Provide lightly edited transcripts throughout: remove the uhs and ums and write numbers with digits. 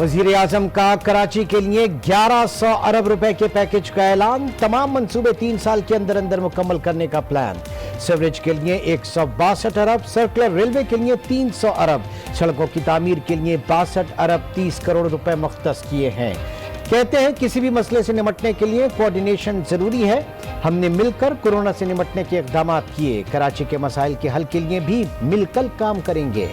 वजीर आजम का कराची के लिए 1100 अरब रुपए के पैकेज का ऐलान। तमाम मंसूबे 3 साल के अंदर अंदर मुकम्मल करने का प्लान। सीवरेज के लिए 162 अरब, सर्कुलर रेलवे के लिए 300 अरब, सड़कों की तामीर के लिए 62 अरब 30 करोड़ रुपए मुख्तस किए हैं। कहते हैं किसी भी मसले से निपटने के लिए कोऑर्डिनेशन जरूरी है। हमने मिलकर कोरोना से निपटने के इक़दाम किए। कराची के मसाइल के हल के लिए भी मिलकर काम करेंगे।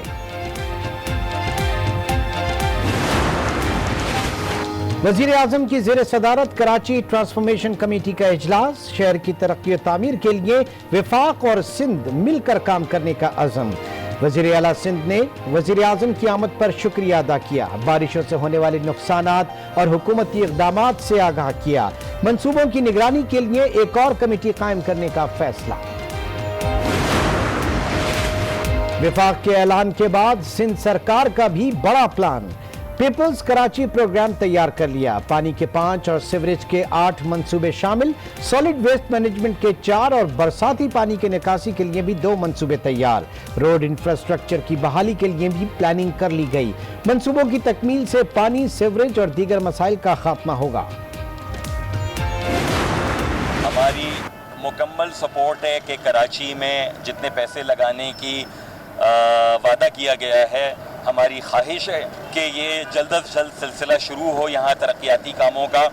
वजीर आजम की ज़ेर सदारत कराची ट्रांसफॉर्मेशन कमेटी का इजलास। शहर की तरक्की और तामीर के लिए वफाक और सिंध मिलकर काम करने का अज़म। वजीर आला सिंध ने वजीर आजम की आमद पर शुक्रिया अदा किया। बारिशों से होने वाले नुकसानात और हुकूमती इक़दामात से आगाह किया। मंसूबों की निगरानी के लिए एक और कमेटी कायम करने का फैसला। वफाक के ऐलान के बाद सिंध सरकार का भी बड़ा प्लान। पीपल्स कराची प्रोग्राम तैयार कर लिया। पानी के 5 और सीवरेज के 8 मंसूबे शामिल। सॉलिड वेस्ट मैनेजमेंट के 4 और बरसाती पानी के निकासी के लिए भी 2 मंसूबे तैयार। रोड इंफ्रास्ट्रक्चर की बहाली के लिए भी प्लानिंग कर ली गई। मंसूबों की तकमील से पानी, सीवरेज और दीगर मसाइल का खात्मा होगा। हमारी मुकम्मल सपोर्ट है कि कराची में जितने पैसे लगाने की वादा किया गया है, हमारी ख्वाहिश है कि ये जल्द अज जल्द सिलसिला शुरू हो यहाँ तरक्याती कामों का।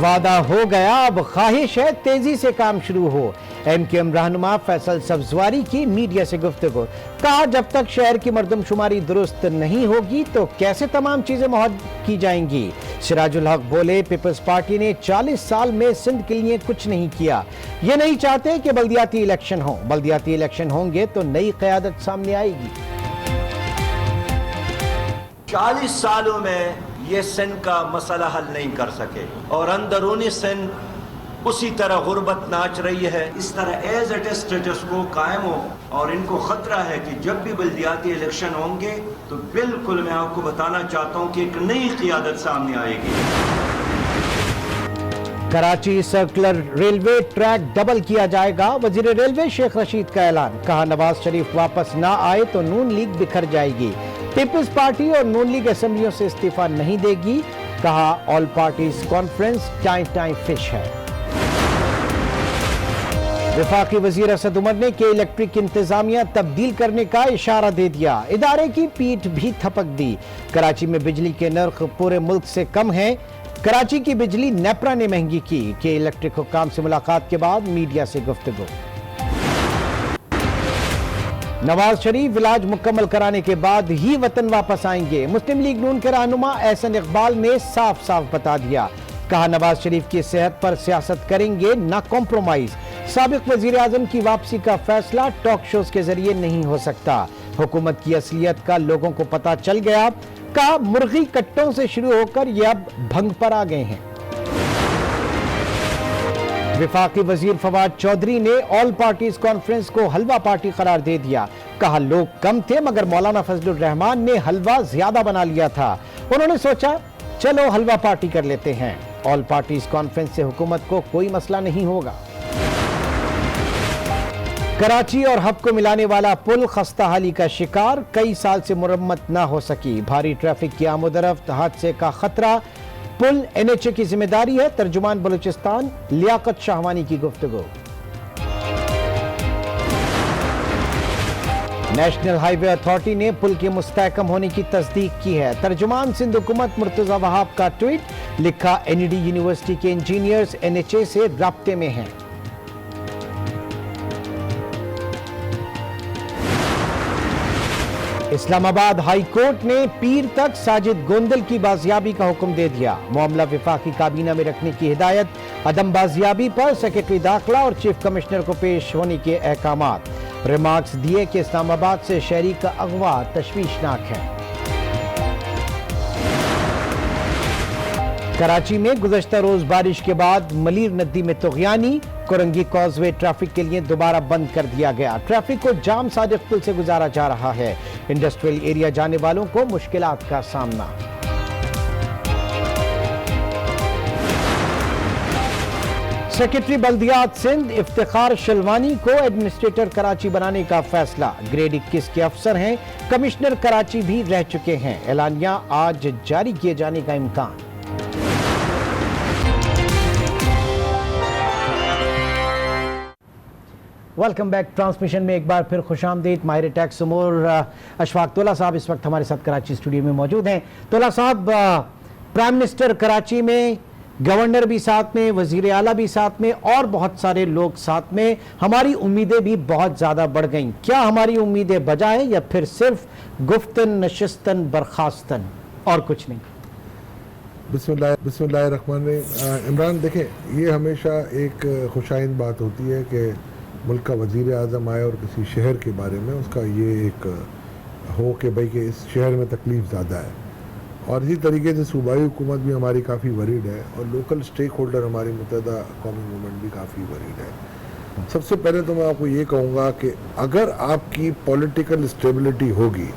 वादा हो गया, अब ख्वाहिश है तेजी से काम शुरू हो। MKM रहनुमा फैसल सब्जवारी की मीडिया से गुफ्तगू। कहा जब तक शहर की मर्दमशुमारी दुरुस्त नहीं होगी तो कैसे तमाम चीजें मुहद की जाएंगी। सिराजुल हक बोले पीपल्स पार्टी ने 40 साल में सिंध के लिए कुछ नहीं किया। ये नहीं चाहते कि बल्दियाती इलेक्शन हो। बल्दियाती इलेक्शन होंगे तो नई क़यादत सामने आएगी। 40 सालों में ये सिंध का मसला हल नहीं कर सके और अंदरूनी सिंध उसी तरह गुर्बत नाच रही है। इस तरह एज इट इज स्टेटस को कायम हो और इनको खतरा है कि जब भी बल्दियाती इलेक्शन होंगे तो बिल्कुल मैं आपको बताना चाहता हूं कि एक नई क़यादत सामने आएगी। Karachi circular railway track double किया जाएगा। वजीर रेलवे शेख रशीद का ऐलान। कहा नवाज शरीफ वापस ना आए तो नून लीग बिखर जाएगी। पीपल्स पार्टी और नून लीग असेंबलियों से इस्तीफा नहीं देगी। कहा all parties conference time fish है। वफाकी वजीर असद उमर ने के इलेक्ट्रिक इंतजामिया तब्दील करने का इशारा दे दिया। इदारे की पीठ भी थपक दी। कराची में बिजली के नर्ख पूरे मुल्क से कम है। कराची की बिजली नेपरा ने महंगी की। के इलेक्ट्रिक हुक्काम से मुलाकात के बाद मीडिया से गुफ्तगू। नवाज शरीफ इलाज मुकम्मल कराने के बाद ही वतन वापस आएंगे। मुस्लिम लीग नून के रहनुमा एहसन इकबाल ने साफ साफ बता दिया। कहा नवाज शरीफ की सेहत पर सियासत करेंगे, ना कॉम्प्रोमाइज। साबिक वजीर आजम की वापसी का फैसला टॉक शोज के जरिए नहीं हो सकता। हुकूमत की असलियत का लोगों को पता चल गया। कहा मुर्गी कट्टों से शुरू होकर ये अब भंग पर आ गए हैं। वफाकी वजीर फवाद चौधरी ने ऑल पार्टीज कॉन्फ्रेंस को हलवा पार्टी करार दे दिया। कहा लोग कम थे मगर मौलाना फजलुर रहमान ने हलवा ज्यादा बना लिया था। उन्होंने सोचा चलो हलवा पार्टी कर लेते हैं। ऑल पार्टीज कॉन्फ्रेंस से हुकूमत को कोई मसला नहीं होगा। कराची और हब को मिलाने वाला पुल खस्ताहाली का शिकार। कई साल से मुरम्मत ना हो सकी। भारी ट्रैफिक की आमोदरफ्त, हादसे का खतरा। पुल NHA की जिम्मेदारी है। तर्जुमान बलूचिस्तान लियाकत शाहवानी की गुफ्तगू। नेशनल हाईवे अथॉरिटी ने पुल के मुस्तहकम होने की तस्दीक की है। तर्जुमान सिंध हुकूमत मुर्तजा वहाब का ट्वीट। लिखा NED यूनिवर्सिटी के इंजीनियर्स NHA से राब्ते में हैं। इस्लामाबाद हाई कोर्ट ने पीर तक साजिद गोंदल की बाजियाबी का हुक्म दे दिया। मामला विफाकी काबीना में रखने की हिदायत। अदम बाजियाबी पर सेक्रेटरी दाखिला और चीफ कमिश्नर को पेश होने के अहकामात। रिमार्क्स दिए कि इस्लामाबाद से शहरी का अगवा तशवीशनाक है। कराची में गुज़श्ता रोज बारिश के बाद मलीर नदी में तुग़यानी। कोरंगी कॉजवे ट्रैफिक के लिए दोबारा बंद कर दिया गया। ट्रैफिक को जाम सादिक पुल से गुजारा जा रहा है। इंडस्ट्रियल एरिया जाने वालों को मुश्किलात का सामना। सेक्रेटरी बल्दियात सिंध इफ्तिखार शिलवानी को एडमिनिस्ट्रेटर कराची बनाने का फैसला। ग्रेड 21 के अफसर हैं, कमिश्नर कराची भी रह चुके हैं। एलानिया आज जारी किए जाने का इम्कान। Welcome back. ट्रांसमिशन में एक बार फिर खुशामदीद। माहिर टैक्स उमूर अशफाक तोला साहब इस वक्त हमारे साथ कराची स्टूडियो में मौजूद हैं। तोला साहब, प्राइम मिनिस्टर कराची में, गवर्नर भी साथ में, वजीर आला भी साथ में और बहुत सारे लोग साथ में। हमारी उम्मीदें भी बहुत ज़्यादा बढ़ गईं। क्या हमारी उम्मीदें बजा है या फिर सिर्फ गुफ्तन नशिस्तन बर्खास्तन और कुछ नहीं? बिस्मिल्लाहिर्रहमानिर्रहीम। इमरान, देखें, ये हमेशा एक खुशाइंद बात होती है कि मुल्क का वज़ीर आज़म आए और किसी शहर के बारे में उसका ये एक हो कि भाई कि इस शहर में तकलीफ़ ज़्यादा है। और इसी तरीके से सूबाई हुकूमत भी हमारी काफ़ी वरीड है और लोकल स्टेक होल्डर हमारी मुत्तहदा कौमी मूवमेंट भी काफ़ी वरीड है। सबसे पहले तो मैं आपको ये कहूँगा कि अगर आपकी पॉलिटिकल स्टेबिलिटी होगी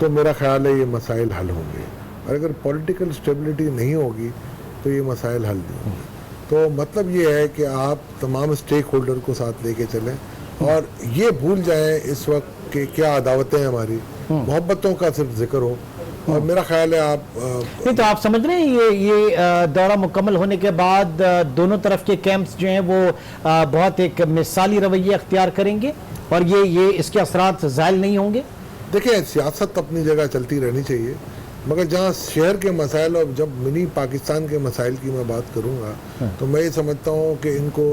तो मेरा ख्याल है ये मसाइल हल होंगे, और अगर पॉलिटिकल स्टेबिलिटी नहीं होगी तो ये मसाइल हल नहीं होंगे। तो मतलब ये है कि आप तमाम स्टेक होल्डर को साथ लेके चलें और ये भूल जाएं इस वक्त कि क्या अदावतें हमारी, मोहब्बतों का सिर्फ जिक्र हो। और मेरा ख्याल है आप नहीं तो आप समझ रहे हैं ये दौरा मुकम्मल होने के बाद दोनों तरफ के कैंप्स जो हैं वो बहुत एक मिसाली रवैया अख्तियार करेंगे और ये इसके असरात ज़ायल नहीं होंगे। देखिए, सियासत अपनी जगह चलती रहनी चाहिए, मगर जहाँ शहर के मसाइल और जब मिनी पाकिस्तान के मसाइल की मैं बात करूँगा तो मैं ये समझता हूँ कि इनको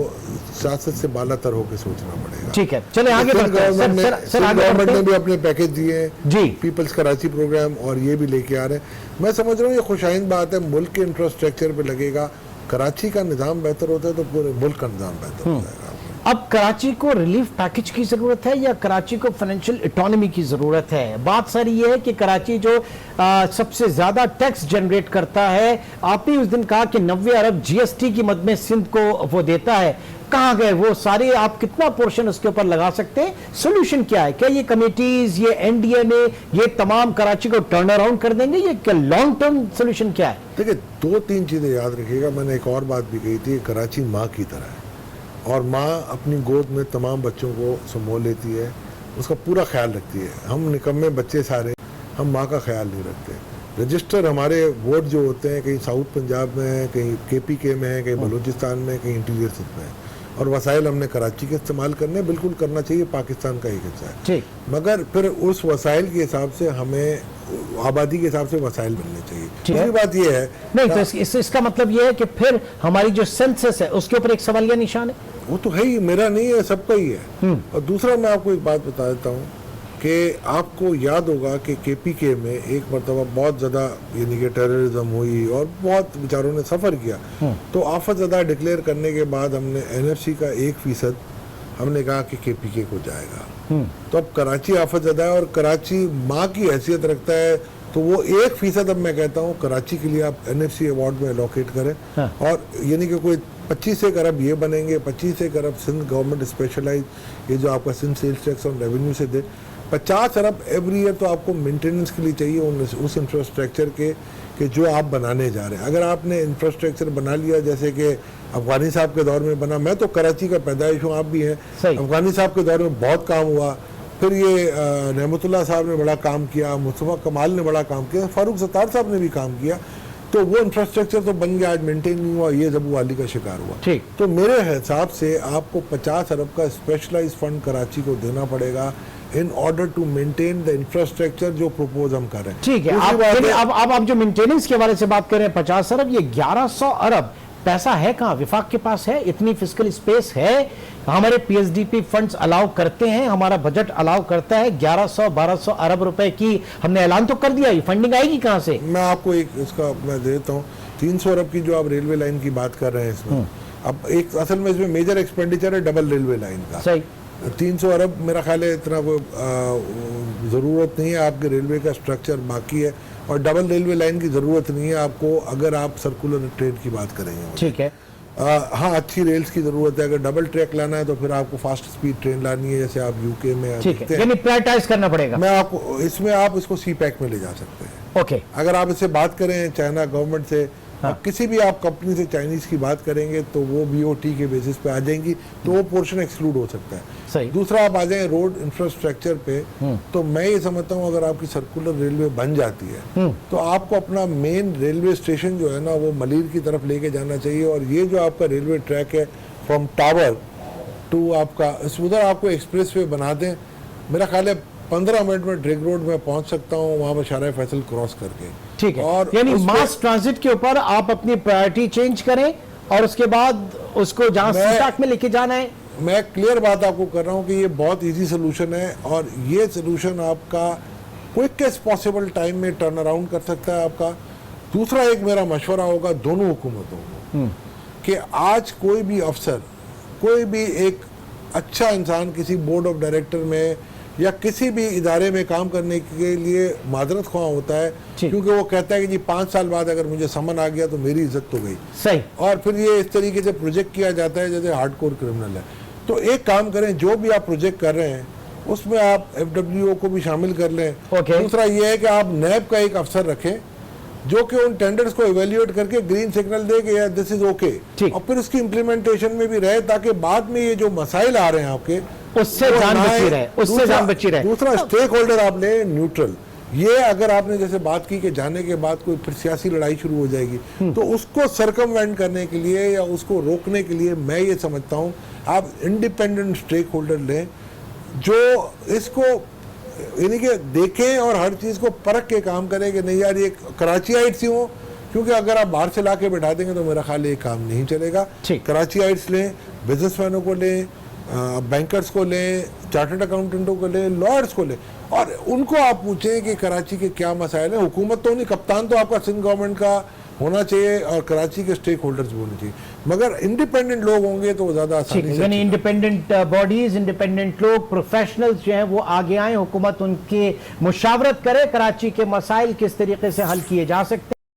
सियासत से बालातर होकर सोचना पड़ेगा। ठीक है, चले आगे बढ़ते हैं। गवर्नमेंट ने भी अपने पैकेज दिए हैं जी, पीपल्स कराची प्रोग्राम, और ये भी लेके आ रहे हैं। मैं समझ रहा हूँ ये खुशाइंद बात है। मुल्क के इंफ्रास्ट्रक्चर पर लगेगा। कराची का निज़ाम बेहतर होता है तो पूरे मुल्क का निज़ाम बेहतर हो जाएगा। अब कराची को रिलीफ पैकेज की जरूरत है या कराची को फाइनेंशियल इकोनॉमी की जरूरत है? बात सारी ये है कि कराची जो सबसे ज्यादा टैक्स जनरेट करता है, आपने उस दिन कहा कि 90 अरब जीएसटी की मद में सिंध को वो देता है, कहाँ गए वो सारे? आप कितना पोर्शन उसके ऊपर लगा सकते हैं? सोल्यूशन क्या है? क्या ये कमेटीज, ये एनडीएमए, ये तमाम कराची को टर्न अराउंड कर देंगे? ये क्या लॉन्ग टर्म सोल्यूशन क्या है? देखिए, 2-3 चीजें याद रखिएगा। मैंने एक और बात भी कही थी, कराची माँ की तरह है और माँ अपनी गोद में तमाम बच्चों को संभाल लेती है, उसका पूरा ख्याल रखती है। हम निकम्मे बच्चे सारे, हम माँ का ख्याल नहीं रखते। रजिस्टर हमारे वोट जो होते हैं कहीं साउथ पंजाब में है, कहीं केपीके में है, कहीं बलूचिस्तान में, कहीं इंटीरियर सिंध में है, और वसाइल हमने कराची के इस्तेमाल करने, बिल्कुल करना चाहिए, पाकिस्तान का एक हिस्सा है। ठीक, मगर फिर उस वसाइल के हिसाब से हमें आबादी के हिसाब से वसाइल मिलने चाहिए। दूसरी बात यह है नहीं तो इसका मतलब यह है कि फिर हमारी जो सेंसस है उसके ऊपर एक सवालिया निशान है। वो तो है ही, मेरा नहीं है, सबका ही है। और दूसरा मैं आपको एक बात बता देता हूँ कि आपको याद होगा कि केपीके में एक मरतबा बहुत ज़्यादा यानी कि टेररिज्म हुई और बहुत बेचारों ने सफ़र किया, तो आफत ज़्यादा डिक्लेयर करने के बाद हमने एनएफसी का 1% हमने कहा कि केपीके को जाएगा। तो अब कराची आफत ज़्यादा है और कराची माँ की हैसियत रखता है, तो वो 1% अब मैं कहता हूँ कराची के लिए आप एनएफसी अवार्ड में एलोकेट करें। और यानी कि कोई 25 अरब ये बनेंगे, 25 अरब सिंध गवर्नमेंट स्पेशलाइज, ये जो आपका सिंध सेल्स टैक्स और रेवेन्यू से दे, 50 अरब एवरी ईयर तो आपको मेंटेनेंस के लिए चाहिए उस इंफ्रास्ट्रक्चर के कि जो आप बनाने जा रहे हैं। अगर आपने इंफ्रास्ट्रक्चर बना लिया जैसे कि अफगानी साहब के दौर में बना, मैं तो कराची का पैदाइश हूँ, आप भी हैं, अफगानी साहब के दौर में बहुत काम हुआ, फिर ये रहमतुल्लाह साहब ने बड़ा काम किया, मुस्तफ़ा कमाल ने बड़ा काम किया, फारूक सत्तार साहब ने भी काम किया, तो वो इंफ्रास्ट्रक्चर तो बन गया, आज मेंटेन नहीं हुआ, ये जबू वाली का शिकार हुआ। ठीक, तो मेरे हिसाब से आपको 50 अरब का स्पेशलाइज फंड कराची को देना पड़ेगा in order to maintain the infrastructure जो प्रपोज हम कर रहे हैं। ठीक है, अब आप जो मेंटेनेंस के बारे से बात कर रहे हैं 50 अरब, ये 1100 अरब पैसा है कहाँ? विफाक के पास है? इतनी फिस्कल स्पेस है? हमारे पीएसडीपी फंड्स अलाउ करते हैं, हमारा बजट अलाउ करता है 1100-1200 अरब रुपए की, हमने ऐलान तो कर दिया, ये फंडिंग आएगी कहाँ से? मैं आपको एक इसका मैं देता हूँ, 300 अरब की जो आप रेलवे लाइन की बात कर रहे हैं इसमें, अब एक असल में इसमें मेजर एक्सपेंडिचर है डबल रेलवे लाइन का। सही, 300 अरब मेरा ख्याल है इतना कोई ज़रूरत नहीं है, आपके रेलवे का स्ट्रक्चर बाकी है, और डबल रेलवे लाइन की ज़रूरत नहीं है आपको अगर आप सर्कुलर ट्रेन की बात करेंगे। ठीक है, हाँ, अच्छी रेल्स की ज़रूरत है। अगर डबल ट्रैक लाना है तो फिर आपको फास्ट स्पीड ट्रेन लानी है, जैसे आप यूके में देखते हैं। यानी प्रायोरिटाइज करना पड़ेगा। मैं आपको इसमें आप इसको सी पैक में ले जा सकते हैं। ओके, अगर आप इससे बात करें चाइना गवर्नमेंट से और किसी भी आप कंपनी से चाइनीज की बात करेंगे तो वो बीओटी के बेसिस पे आ जाएंगी, तो वो पोर्शन एक्सक्लूड हो सकता है। सही। दूसरा आप आ जाए रोड इंफ्रास्ट्रक्चर पे, तो मैं ये समझता हूँ अगर आपकी सर्कुलर रेलवे बन जाती है तो आपको अपना मेन रेलवे स्टेशन जो है ना वो मलिर की तरफ लेके जाना चाहिए, और ये जो आपका रेलवे ट्रैक है फ्रॉम टावर टू आपका उधर आपको एक्सप्रेस वे बना दें। मेरा ख्याल है 15 मिनट में ड्रिग रोड में पहुंच सकता हूँ, वहां पर शारा फैसल क्रॉस करके। ठीक है, और यानी उस पे- मास ट्रांजिट के ऊपर आप अपनी प्रायोरिटी चेंज करें और उसके बाद उसको जहां मैं- स्टार्ट में लेके जाना है। मैं क्लियर बात आपको कर रहा हूँ कि ये बहुत इजी सोल्यूशन है, और ये सोल्यूशन आपका क्विकेस्ट पॉसिबल टाइम में टर्न अराउंड कर सकता है आपका। दूसरा एक मेरा मशवरा होगा दोनों हुकूमतों को कि आज कोई भी अफसर, कोई भी एक अच्छा इंसान किसी बोर्ड ऑफ डायरेक्टर में या किसी भी इदारे में काम करने के लिए मादरत ख्वाह होता है, ठीक। क्योंकि वो कहता है कि जी 5 साल बाद अगर मुझे समन आ गया तो मेरी इज्जत तो गई, सही। और फिर ये इस तरीके से प्रोजेक्ट किया जाता है जैसे हार्डकोर क्रिमिनल है। तो एक काम करें, जो भी आप प्रोजेक्ट कर रहे हैं उसमें आप FWO को भी शामिल कर लें। ओके। दूसरा ये है कि आप नैब का एक अफसर रखें जो कि उन टेंडर्स को इवेल्युएट करके ग्रीन सिग्नल दे कि यार दिस इज ओके, ठीक। और फिर उसकी इम्प्लीमेंटेशन में भी रहे, ताकि बाद में ये जो मसाइल आ रहे हैं आपके उससे वो जान ना बची आए। रहे, उससे दूसरा- जान बची रहे। दूसरा स्टेक होल्डर आप ले न्यूट्रल। ये अगर आपने जैसे बात की कि जाने के बाद कोई फिर सियासी लड़ाई शुरू हो जाएगी, तो उसको सरकमवेंट करने के लिए या उसको रोकने के लिए मैं ये समझता हूँ आप इंडिपेंडेंट स्टेक होल्डर लें जो इसको यानी कि देखें और हर चीज़ को परख के काम करें कि नहीं यार ये कराचीआइट्स ही हो, क्योंकि अगर आप बाहर से ला के बैठा देंगे तो मेरा ख्याल ये काम नहीं चलेगा। ठीक। कराचीआइट्स लें, बिजनेसमैनों को लें, बैंकर्स को लें, चार्टर्ड अकाउंटेंटों को लें, लॉयर्स को लें, और उनको आप पूछें कि कराची के क्या मसाइल हैं। हुकूमत तो नहीं, कप्तान तो आपका सिंध गवर्नमेंट का होना चाहिए और कराची के स्टेक होल्डर्स भी होने चाहिए, मगर इंडिपेंडेंट लोग होंगे तो ज़्यादा ठीक आसानी है, से यानी चलेगा। इंडिपेंडेंट बॉडीज, इंडिपेंडेंट लोग, प्रोफेशनल्स जो हैं वो आगे आए, हुकूमत उनके मुशावरत करे, कराची के मसाइल किस तरीके से हल किए जा सकते हैं।